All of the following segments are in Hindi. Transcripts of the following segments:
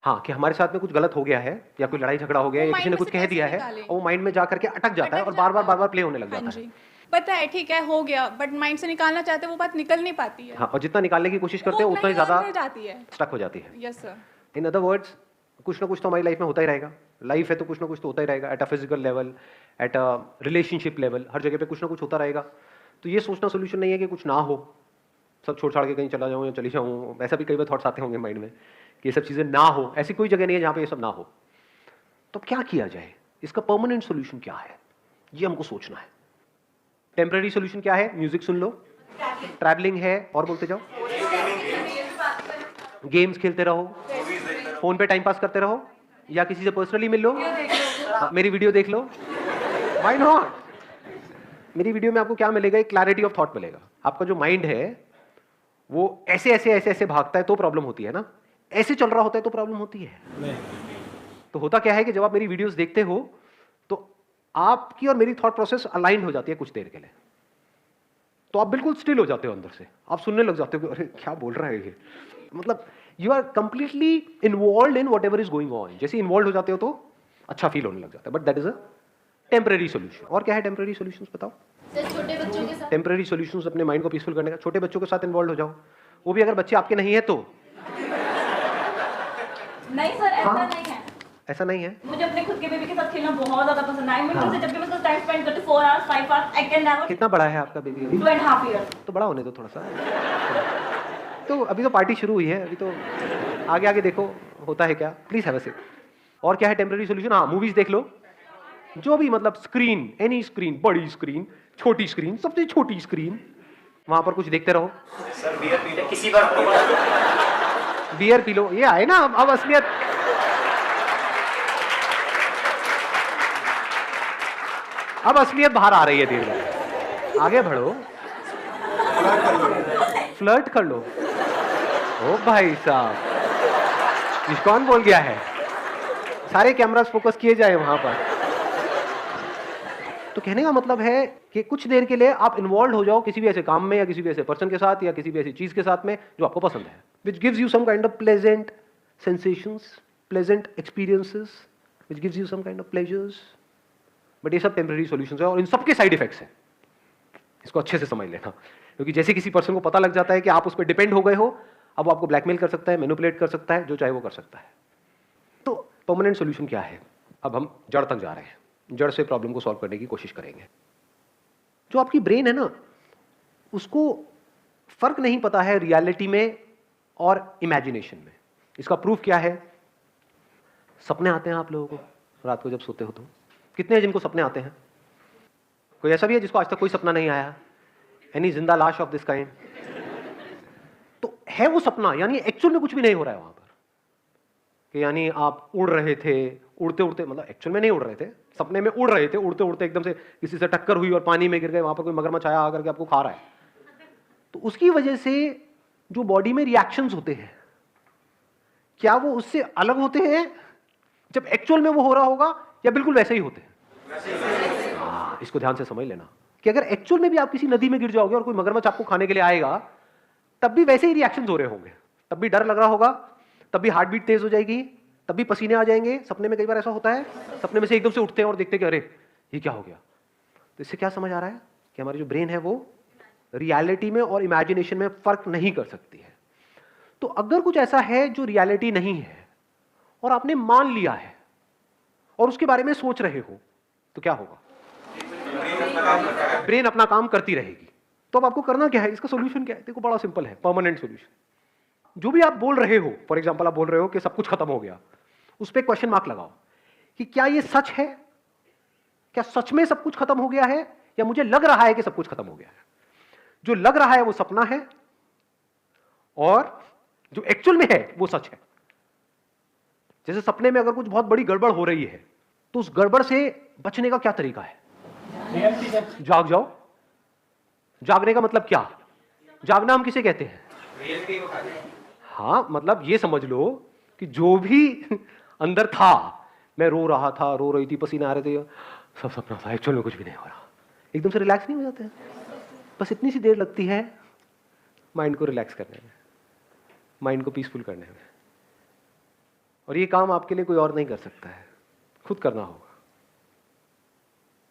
हाँ, कि हमारे साथ में कुछ गलत हो गया है या कोई लड़ाई झगड़ा हो गया वो या किसी माइंड ने में कुछ से कह कैसे दिया है निकालें? और वो माइंड में जा करके अटक जाता है और बार-बार प्ले होने लग हाँ जाता है। जी। पता है, ठीक है, हो गया, बट माइंड से निकालना चाहते हैं, वो बात निकल नहीं पाती है। हाँ, और जितना निकालने की कोशिश करते वो हैं उतना उतना ही ही ज़्यादा अंदर जाती है। स्टक हो जाती है। Yes sir. In other words, कुछ ना कुछ तो हमारी लाइफ में होता ही रहेगा। लाइफ है तो कुछ ना कुछ तो होता ही रहेगा, at a physical level, at a relationship level, हर जगह पे कुछ ना कुछ होता रहेगा। तो ये सोचना सोल्यूशन नहीं है कि कुछ ना हो, सब छोड़-छाड़ के कहीं चला जाऊँ या चली जाऊँ। ऐसा भी कई बार थॉट्स आते होंगे माइंड में कि ये सब चीज़ें ना हो। ऐसी कोई जगह नहीं है जहाँ पे ये सब ना हो। तो क्या किया जाए? इसका परमानेंट सॉल्यूशन क्या है? ये हमको सोचना है। टेम्परेरी सॉल्यूशन क्या है? म्यूजिक सुन लो, ट्रैवलिंग है, और बोलते जाओ, गेम्स खेलते रहो, फोन पे टाइम पास करते रहो, या किसी से पर्सनली मिल लो, मेरी वीडियो देख लो। Why not? मेरी वीडियो में आपको क्या मिलेगा? एक क्लैरिटी ऑफ थॉट मिलेगा। आपका जो माइंड है वो ऐसे भागता है तो प्रॉब्लम होती है ना, ऐसे चल रहा होता है तो प्रॉब्लम होती है। तो होता क्या है कि जब आप मेरी वीडियोस देखते हो तो आपकी और मेरी थॉट प्रोसेस अलाइंड हो जाती है कुछ देर के लिए। तो आप बिल्कुल स्टिल हो जाते हो अंदर से, आप सुनने लग जाते हो कि अरे क्या बोल रहा है ये, मतलब you are completely involve in whatever is going on. जैसे इन्वॉल्व हो जाते हो तो अच्छा फील होने लग जाता है, but that is a temporary solution. और क्या है टेम्परेरी सोल्यूशन बताओ? छोटे बच्चों के साथ टेम्परेरी सोल्यूशन अपने माइंड को पीसफुल करने का, छोटे बच्चों के साथ इन्वॉल्व हो जाओ, वो भी अगर बच्चे आपके नहीं है तो। नहीं सर, ऐसा हाँ। नहीं है। ऐसा नहीं है। मुझे अपने खुद के बेबी के साथ खेलना बहुत ज्यादा पसंद है। मैं जब भी मैं टाइम स्पेंड करती 4 hours 5 hours, I can never. कितना बड़ा है आपका बेबी अभी? 2.5 इयर्स। तो बड़ा होने दो थोड़ा सा। तो अभी तो पार्टी शुरू हुई है, अभी तो आगे आगे देखो होता है क्या। Please have a sip. और क्या है टेम्परेरी सोल्यूशन? हाँ, मूवीज देख लो, जो भी, मतलब स्क्रीन, एनी स्क्रीन, बड़ी स्क्रीन, छोटी स्क्रीन, सबसे छोटी स्क्रीन, वहां पर कुछ देखते रहो। सर बियर पी ले किसी बार बियर पी लो, ये आए ना अब असलियत। अब असलियत बाहर आ रही है धीरे धीरे। आगे बढ़ो, फ्लर्ट कर लो। ओ भाई साहब, ये कौन बोल गया है? सारे कैमरास फोकस किए जाए वहां पर। तो कहने का मतलब है कि कुछ देर के लिए आप इन्वॉल्व हो जाओ किसी भी ऐसे काम में या किसी भी ऐसे पर्सन के साथ या किसी भी ऐसी चीज के साथ में जो आपको पसंद है, which gives you some kind of pleasant sensations, pleasant experiences, which gives you some kind of pleasures. But ये सब टेम्परेरी सॉल्यूशंस है और इन सबके साइड इफेक्ट्स हैं। इसको अच्छे से समझ लेना, क्योंकि जैसे किसी पर्सन को पता लग जाता है कि आप उस पर डिपेंड हो गए हो, अब वो आपको ब्लैकमेल कर सकता है, मैनिपुलेट कर सकता है, जो चाहे वो कर सकता है। तो परमानेंट सॉल्यूशन क्या है? अब हम जड़ तक जा रहे हैं, जड़ से प्रॉब्लम को सॉल्व करने की कोशिश करेंगे। जो आपकी ब्रेन है ना, उसको फर्क नहीं पता है रियलिटी में और इमेजिनेशन में। इसका प्रूफ क्या है? सपने आते हैं आप लोगों को रात को जब सोते हो तो? कितने हैं जिनको सपने आते हैं? कोई ऐसा भी है जिसको आज तक कोई सपना नहीं आया? एनी जिंदा लाश ऑफ दिस काइंड? तो है वो सपना, यानी एक्चुअल में कुछ भी नहीं हो रहा है वहां पर, कि यानी आप उड़ रहे थे, उड़ते उड़ते, मतलब एक्चुअल में नहीं उड़ रहे थे, सपने में उड़ रहे थे, उड़ते उड़ते एकदम से किसी से टक्कर हुई और पानी में गिर गए, वहां पर कोई मगरमच्छ आया आकर के आपको खा रहा है। तो उसकी वजह से जो बॉडी में रिएक्शंस होते हैं, क्या वो उससे अलग होते हैं जब एक्चुअल में वो हो रहा होगा, या बिल्कुल वैसे ही होते हैं? इसको ध्यान से समझ लेना कि अगर एक्चुअल में भी आप किसी नदी में गिर जाओगे और कोई मगरमच्छ आपको खाने के लिए आएगा, तब भी वैसे ही रिएक्शंस हो रहे होंगे, तब भी डर लग रहा होगा, तब भी हार्ट बीट तेज हो जाएगी, तब भी पसीने आ जाएंगे। सपने में कई बार ऐसा होता है, सपने में से एकदम से उठते हैं और देखते हैं कि अरे ये क्या हो गया। तो इससे क्या समझ आ रहा है कि हमारी जो ब्रेन है वो रियलिटी में और इमेजिनेशन में फर्क नहीं कर सकती है। तो अगर कुछ ऐसा है जो रियलिटी नहीं है और आपने मान लिया है और उसके बारे में सोच रहे हो, तो क्या होगा? ब्रेन अपना काम करती रहेगी। तो अब आपको करना क्या है? इसका सॉल्यूशन क्या है? देखो, बड़ा सिंपल है, परमानेंट सॉल्यूशन। जो भी आप बोल रहे हो, फॉर एग्जांपल आप बोल रहे हो कि सब कुछ खत्म हो गया, उस पर क्वेश्चन मार्क लगाओ कि क्या ये सच है? क्या सच में सब कुछ खत्म हो गया है, या मुझे लग रहा है कि सब कुछ खत्म हो गया है? जो लग रहा है वो सपना है और जो एक्चुअल में है वो सच है। जैसे सपने में अगर कुछ बहुत बड़ी गड़बड़ हो रही है, तो उस गड़बड़ से बचने का क्या तरीका है? जाग जाओ। जागने का मतलब क्या? जागना हम किसे कहते हैं? हाँ, मतलब ये समझ लो कि जो भी अंदर था, मैं रो रहा था, रो रही थी, पसीने आ रहे थे, सब सपना था, एक्चुअल में कुछ भी नहीं हो रहा। एकदम से रिलैक्स नहीं हो जाते हैं? बस इतनी सी देर लगती है माइंड को रिलैक्स करने में, माइंड को पीसफुल करने में। और ये काम आपके लिए कोई और नहीं कर सकता है, खुद करना होगा।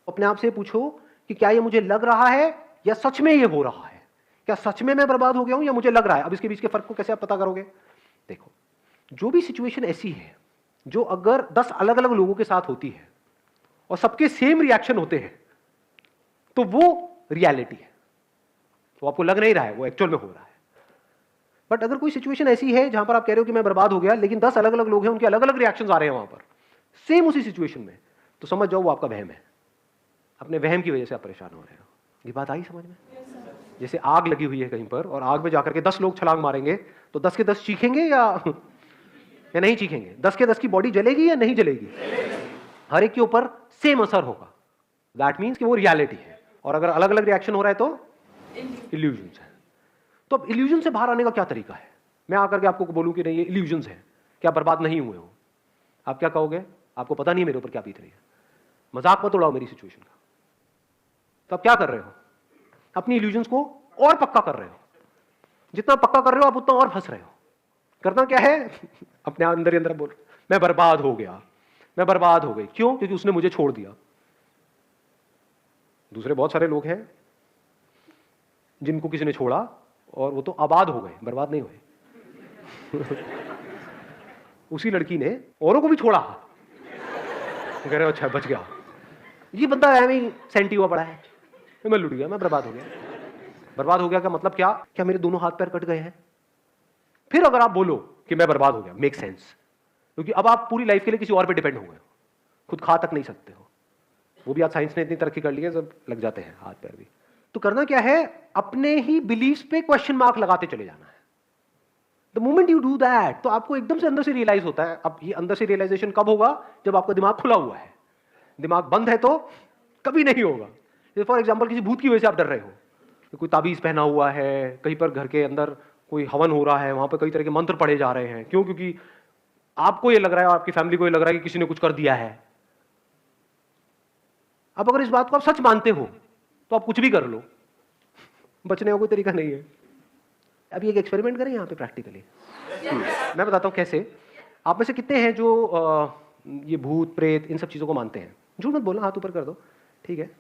अपने आप से पूछो कि क्या ये मुझे लग रहा है या सच में ये हो रहा है, क्या सच में मैं बर्बाद हो गया हूं या मुझे लग रहा है। अब इसके बीच के फर्क को कैसे आप पता करोगे? देखो, जो भी सिचुएशन ऐसी है जो अगर 10 अलग अलग लोगों के साथ होती है और सबके सेम रिएक्शन होते हैं तो वो रियलिटी है, वो आपको लग नहीं रहा है, वो एक्चुअल में हो रहा है। बट अगर कोई सिचुएशन ऐसी है जहां पर आप कह रहे हो कि मैं बर्बाद हो गया, लेकिन 10 अलग अलग लोग हैं, उनके अलग अलग रिएक्शंस आ रहे हैं वहां पर सेम उसी सिचुएशन में, तो समझ जाओ वो आपका वहम है। अपने वहम की वजह से आप परेशान हो रहे हो। ये बात आई समझ में? जैसे आग लगी हुई है कहीं पर और आग में जाकर के 10 लोग छलांग मारेंगे तो 10 के 10 चीखेंगे या नहीं चीखेंगे? 10 के 10 की बॉडी जलेगी या नहीं जलेगी? हर एक के ऊपर सेम असर होगा। दैट मीन्स कि वो रियलिटी है। और अगर अलग अलग रिएक्शन हो रहा है तो इल्यूजन्स है। तो अब इल्यूजन से बाहर आने का क्या तरीका है? मैं आकर के आपको बोलूं कि नहीं ये इल्यूजन्स है, क्या बर्बाद नहीं हुए हो, आप क्या कहोगे? आपको पता नहीं मेरे ऊपर क्या बीत रही है, मजाक मत उड़ाओ मेरी सिचुएशन का। तो आप क्या कर रहे हो? अपनी इल्यूजन्स को और पक्का कर रहे हो। जितना पक्का कर रहे हो आप उतना और फंस रहे हो। करना क्या है? अपने अंदर ही अंदर बोल, मैं बर्बाद हो गया, मैं बर्बाद हो गई। क्यों? क्योंकि उसने मुझे छोड़ दिया। दूसरे बहुत सारे लोग हैं जिनको किसी ने छोड़ा और वो तो आबाद हो गए, बर्बाद नहीं हुए। उसी लड़की ने औरों को भी छोड़ा, कह रहे हो अच्छा बच गया। ये बंदा ऐਵੇਂ सेंटी हुआ पड़ा है, मैं लुट गया, मैं बर्बाद हो गया। बर्बाद हो गया का मतलब क्या? क्या मेरे दोनों हाथ पैर कट गए हैं? फिर अगर आप बोलो कि मैं बर्बाद हो गया, मेक सेंस, क्योंकि अब आप पूरी लाइफ के लिए किसी और पे डिपेंड हो गए हो, खुद खा तक नहीं सकते हो। वो भी आज साइंस ने इतनी तरक्की कर ली है, सब लग जाते हैं हाथ पैर भी। तो करना क्या है? अपने ही बिलीफ्स पे क्वेश्चन मार्क लगाते चले जाना है। The moment you do that, तो आपको एकदम से अंदर से रियलाइज होता है। अब ये अंदर से रियलाइजेशन कब होगा? जब आपका दिमाग खुला हुआ है। दिमाग बंद है तो कभी नहीं होगा। जैसे फॉर एग्जाम्पल किसी भूत की वजह से आप डर रहे हो, कोई ताबीज पहना हुआ है, कहीं पर घर के अंदर कोई हवन हो रहा है, वहां पर कई तरह के मंत्र पढ़े जा रहे हैं। क्यों? क्योंकि आपको ये लग रहा है और आपकी फैमिली को ये लग रहा है कि किसी ने कुछ कर दिया है। अब अगर इस बात को आप सच मानते हो तो आप कुछ भी कर लो, बचने का कोई तरीका नहीं है। अभी एक एक्सपेरिमेंट करें यहाँ पे प्रैक्टिकली। मैं बताता हूँ कैसे। आप में से कितने हैं जो ये भूत प्रेत इन सब चीज़ों को मानते हैं? झूठ मत बोलना, हाथ ऊपर कर दो। ठीक है,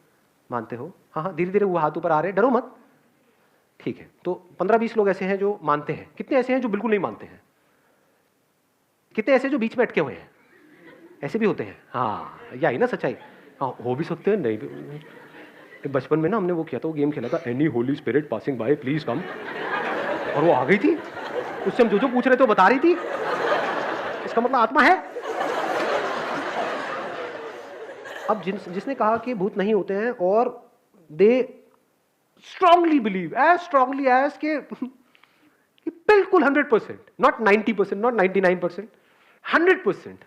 मानते हो? हाँ हाँ, धीरे धीरे वो हाथ ऊपर आ रहे हैं, डरो मत। ठीक है, तो 15-20 लोग ऐसे हैं जो मानते हैं। कितने ऐसे हैं जो बिल्कुल नहीं मानते हैं? कितने ऐसे जो बीच में अटके हुए हैं? ऐसे भी होते हैं। हाँ, यही ना सच्चाई। हाँ, हो भी सकते हैं, नहीं भी। बचपन में ना हमने वो किया था, वो गेम खेला था, any Holi spirit passing by please come, और वो आ गई थी। उससे हम जो पूछ रहे थे वो बता रही थी। इसका मतलब आत्मा है। अब जिसने कहा कि भूत नहीं होते हैं और they strongly believe, as strongly as के बिल्कुल 100%, नॉट 90%, नॉट 99%, 100%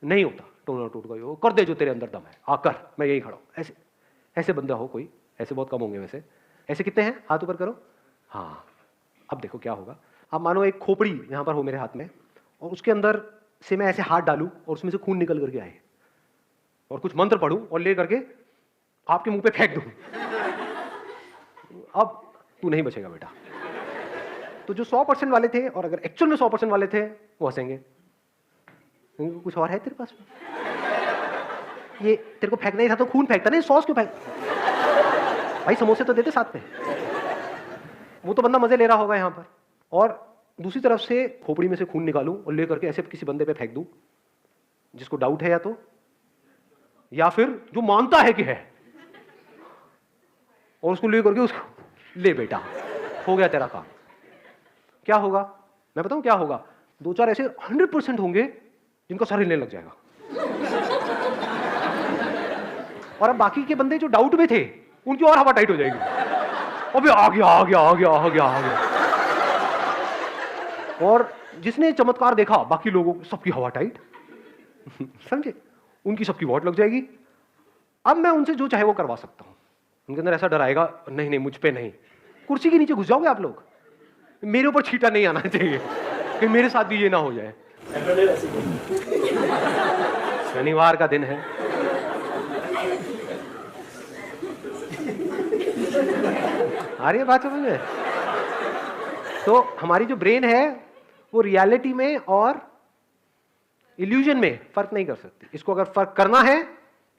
नहीं होता। टूटना टूट गई हो, कर दे जो तेरे अंदर दम है, आकर मैं यही खड़ा हूं। ऐसे ऐसे बंदा हो कोई? ऐसे बहुत कम होंगे वैसे। ऐसे कितने हैं? हाथ ऊपर करो। हाँ, अब देखो क्या होगा। आप मानो एक खोपड़ी यहां पर हो मेरे हाथ में, और उसके अंदर से मैं ऐसे हाथ डालूं और उसमें से खून निकल करके आए, और कुछ मंत्र पढ़ूं और ले करके आपके मुंह पे फेंक दूं। अब तू नहीं बचेगा बेटा। तो जो 100% वाले थे, और अगर एक्चुअल में 100% वाले थे, वो हंसेंगे। कुछ और है तेरे पास में? ये तेरे को फेंकना ही था तो खून फेंकता नहीं, सॉस क्यों फेंक? भाई समोसे तो देते साथ में। वो तो बंदा मजे ले रहा होगा यहाँ पर, और दूसरी तरफ से खोपड़ी में से खून निकालूं और ले करके ऐसे किसी बंदे पे फेंक दूं जिसको डाउट है, या फिर जो मानता है कि है, और उसको ले करके उसको ले बेटा, हो गया तेरा काम। क्या होगा? मैं बताऊं क्या होगा? 2-4 ऐसे 100% होंगे जिनका सर हिलने लग जाएगा, और अब बाकी के बंदे जो डाउट में थे उनकी और हवा टाइट हो जाएगी। अबे आ गया आ गया आ गया आ गया आ गया। और जिसने चमत्कार देखा, बाकी लोगों सबकी हवा टाइट। समझे? उनकी सबकी वॉट लग जाएगी। अब मैं उनसे जो चाहे वो करवा सकता हूं। उनके अंदर ऐसा डर आएगा, नहीं नहीं मुझ पे नहीं। कुर्सी के नीचे घुस जाओगे आप लोग। मेरे ऊपर छींटा नहीं आना चाहिए कि मेरे साथ भी ये ना हो जाए। शनिवार का दिन है, आ रही है बात समझ में? तो हमारी जो ब्रेन है वो रियलिटी में और इल्यूजन में फर्क नहीं कर सकती। इसको अगर फर्क करना है,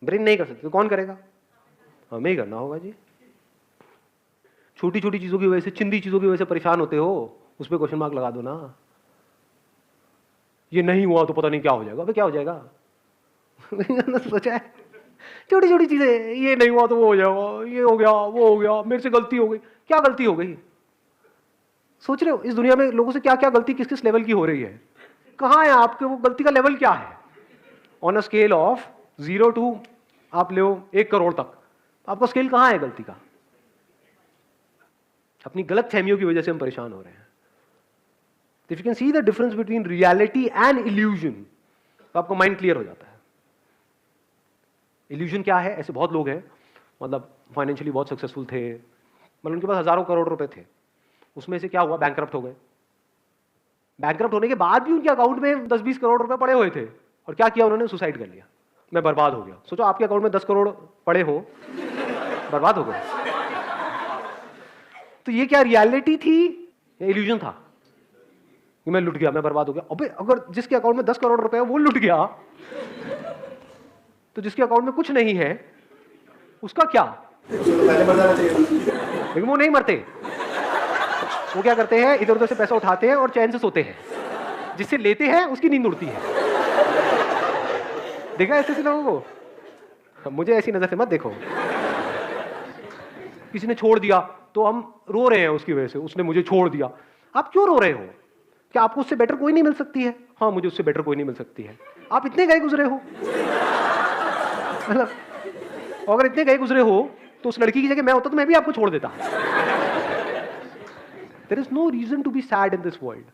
ब्रेन नहीं कर सकती, तो कौन करेगा? हमें ही करना होगा जी। छोटी छोटी चीजों की वजह से, चिंदी चीजों की वजह से परेशान होते हो, उस पर क्वेश्चन मार्क लगा दो ना। ये नहीं हुआ तो पता नहीं क्या हो जाएगा। अबे क्या हो जाएगा? सोचा है? छोटी छोटी चीजें, ये नहीं हुआ तो वो हो जाएगा, ये हो गया, वो हो गया, मेरे से गलती हो गई। क्या गलती हो गई? सोच रहे हो इस दुनिया में लोगों से क्या क्या गलती किस किस लेवल की हो रही है? कहाँ है आपके वो गलती का लेवल क्या है? On a scale of 0 to आप लो 1 करोड़ तक, आपका स्केल कहाँ है गलती का? अपनी गलत फहमियों की वजह से हम परेशान हो रहे हैं। If you can see the difference between reality and illusion, तो आपका माइंड क्लियर हो जाता है। इल्यूजन क्या है? ऐसे बहुत लोग हैं, मतलब फाइनेंशियली बहुत सक्सेसफुल थे, मतलब उनके पास हजारों करोड़ रुपए थे, उसमें से क्या हुआ? बैंकक्रप्ट हो गए। बैंकक्रप्ट होने के बाद भी उनके अकाउंट में 10-20 करोड़ रुपए पड़े हुए थे, और क्या किया उन्होंने? सुसाइड कर लिया। मैं बर्बाद हो गया। सोचो आपके अकाउंट में 10 करोड़ पड़े हो, बर्बाद हो गए। तो ये क्या रियलिटी थी या इल्यूजन था? कि मैं लुट गया, मैं बर्बाद हो गया। अबे अगर जिसके अकाउंट में 10 करोड़ रुपए है वो लुट गया, तो जिसके अकाउंट में कुछ नहीं है उसका क्या? लेकिन वो नहीं मरते। वो क्या करते हैं? इधर उधर से पैसा उठाते हैं और चैन से सोते हैं। जिससे लेते हैं उसकी नींद उड़ती है। देखा ऐसे लोगों को? मुझे ऐसी नजर से मत देखो। किसी ने छोड़ दिया तो हम रो रहे हैं उसकी वजह से, उसने मुझे छोड़ दिया। आप क्यों रो रहे हो? क्या आपको उससे बेटर कोई नहीं मिल सकती है? हाँ, मुझे उससे बेटर कोई नहीं मिल सकती है। आप इतने गए गुजरे हो, मतलब अगर इतने गए गुजरे हो तो उस लड़की की जगह मैं होता तो मैं भी आपको छोड़ देता। There is no reason to be sad in this world.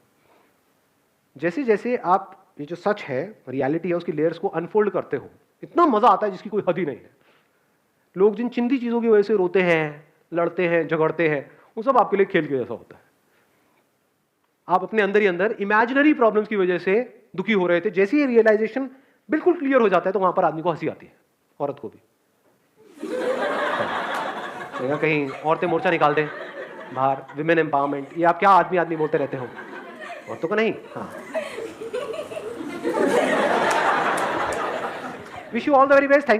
जैसे जैसे आप ये जो सच है, रियलिटी है, उसकी लेयर्स को अनफोल्ड करते हो, इतना मजा आता है जिसकी कोई हद ही नहीं है। लोग जिन चिंदी चीजों की वजह से रोते हैं, लड़ते हैं, झगड़ते हैं, वो सब आपके लिए खेल के जैसा होता है। आप अपने अंदर ही अंदर इमेजिनरी प्रॉब्लम्स की वजह से दुखी हो रहे थे, जैसे ही रियलाइजेशन बिल्कुल क्लियर हो जाता है तो वहां पर आदमी को हंसी आती है, औरत को भी। कहीं औरतें मोर्चा निकाल दें बाहर, विमेन एम्पावरमेंट, ये आप क्या आदमी आदमी बोलते रहते हो? औरतों को नहीं। हाँ, wish you all the very best. Thank you.